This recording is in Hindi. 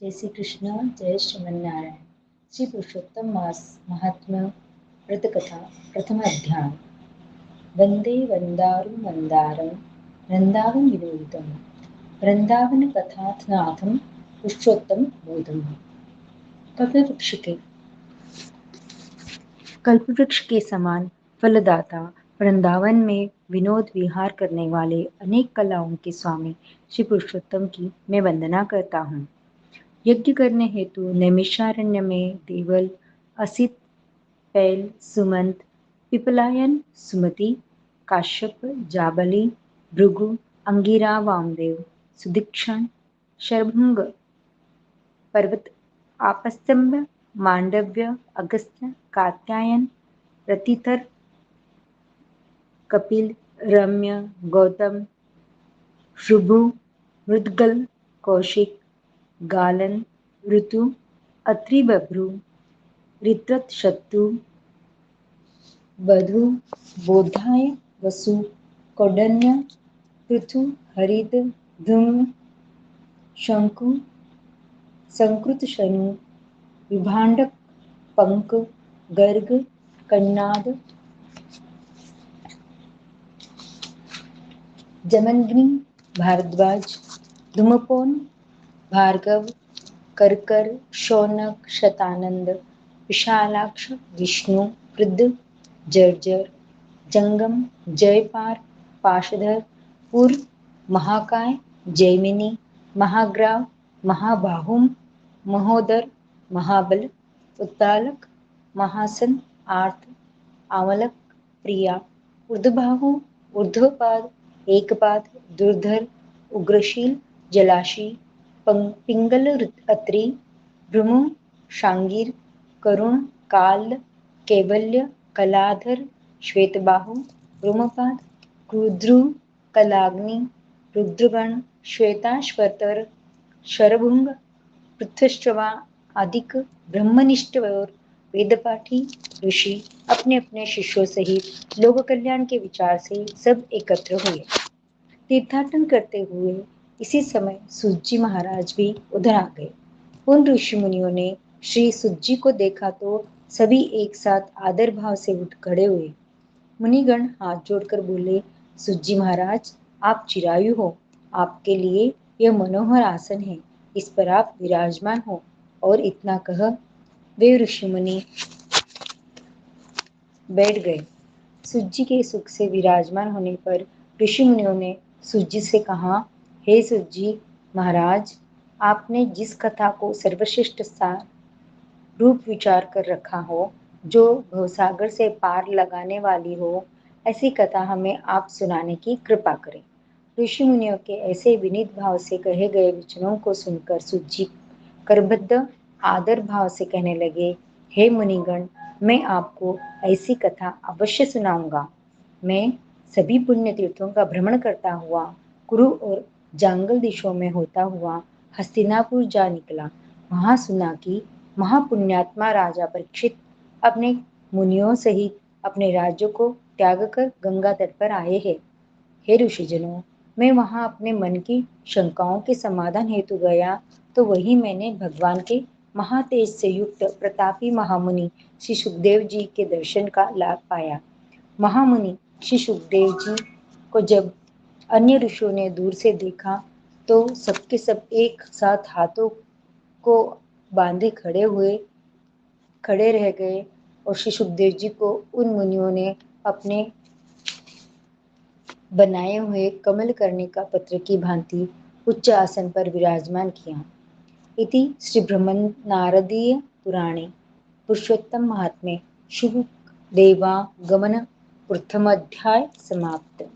जय श्री कृष्ण, जय श्रीमन नारायण। श्री पुरुषोत्तम मास महात्म्य व्रतकथा प्रथम अध्याय। वंदे वंदारुं मंदारं वृंदावन विनोदितं वृंदावन कथानाथं पुरुषोत्तम बोधम। कल्पवृक्ष के समान फलदाता वृंदावन में विनोद विहार करने वाले अनेक कलाओं के स्वामी श्री पुरुषोत्तम की मैं वंदना करता हूँ। यज्ञ करने हेतु नैमिषारण्य में देवल, असित, पैल, सुमंत, पिपलायन, सुमति, काश्यप, जाबली, भृगु, अंगिरा, वामदेव, सुदीक्षण, शरभंग, पर्वत, आपस्तंभ, मांडव्य, अगस्त्य, कात्यायन, रतिथर, कपिल, रम्य, गौतम, शुभु, मृदगल, कौशिक, गालन, ऋतु, अत्रि, बभ्रु, ऋत्रत, शत्रु, बधु, बोधाय, वसु, कौंडन्य, पृथु, हरित, धूम, शंकु, संकृत, शनु, विभांडक, पंक, गर्ग, कन्नाद, जमनग्नि, भारद्वाज, धूमपोन, भार्गव, करकर, शौनक, शतानंद, विशालाक्ष, विष्णु, वृद्ध, जर्जर, जंगम, जयपार, पाशधर, पुर, महाकाय, जैमिनी, महाग्राव, महाबाहुम, महोदर, महाबल, उत्तालक, महासन, आर्थ, आमलक, प्रिया, ऊर्ध्वबाहु, ऊर्ध्वपाद, एकपाद, दुर्धर, उग्रशील, जलाशी, पिंगल, अत्रि, भ्रमु, शांगीर, करुण, काल, कैवल्य, कलाधर, श्वेतबाहु, रोमपाद, क्रुद्रु, कलाग्नि, रुद्रगण, श्वेताश्वतर, शरभुंग, पृथ्वीश्रवा, अधिक, ब्रह्मनिष्ठ और वेदपाठी ऋषि अपने अपने शिष्यों सहित लोक कल्याण के विचार से सब एकत्र हुए। तीर्थाटन करते हुए इसी समय सुज्जी महाराज भी उधर आ गए। उन ऋषि मुनियों ने श्री सुज्जी को देखा तो सभी एक साथ आदर भाव से उठ खड़े हुए। मुनिगण हाथ जोड़कर बोले, सुज्जी महाराज, आप चिरायु हो, आपके लिए यह मनोहर आसन है, इस पर आप विराजमान हो। और इतना कह वे ऋषि मुनि बैठ गए। सुज्जी के सुख से विराजमान होने पर ऋषि मुनियों ने सुज्जी से कहा, हे सुज्जी महाराज, आपने जिस कथा को सर्वश्रेष्ठ सार रूप विचार कर रखा हो, जो भवसागर से पार लगाने वाली हो, ऐसी कथा हमें आप सुनाने की कृपा करें। ऋषि मुनियों के ऐसे विनीत भाव से कहे गए वचनों को सुनकर सुज्जी करबद्ध आदर भाव से कहने लगे, हे मुनिगण, मैं आपको ऐसी कथा अवश्य सुनाऊंगा। मैं सभी पुण्य तीर्थों का भ्रमण करता हुआ कुरु और जांगल देशों में होता हुआ हस्तिनापुर जा निकला। वहां सुना कि महापुण्यात्मा राजा परीक्षित अपने मुनियों सहित अपने राज्यों को त्याग कर गंगा तट पर आए हैं। हे ऋषिजनों, मैं वहां अपने मन की शंकाओं के समाधान हेतु गया तो वही मैंने भगवान के महातेज से युक्त प्रतापी महामुनि श्री सुखदेव जी के दर्शन का लाभ पाया। महामुनि श्री सुखदेव जी को जब अन्य ऋषियों ने दूर से देखा तो सबके सब एक साथ हाथों को बांधे खड़े रह गए और श्री सुखदेव जी को उन मुनियों ने अपने बनाए हुए कमल करने का पत्र की भांति उच्च आसन पर विराजमान किया। इति श्री ब्रह्मन नारदीय पुराणे पुरुषोत्तम महात्म्ये शुभ देवा गमन प्रथमाध्याय समाप्त।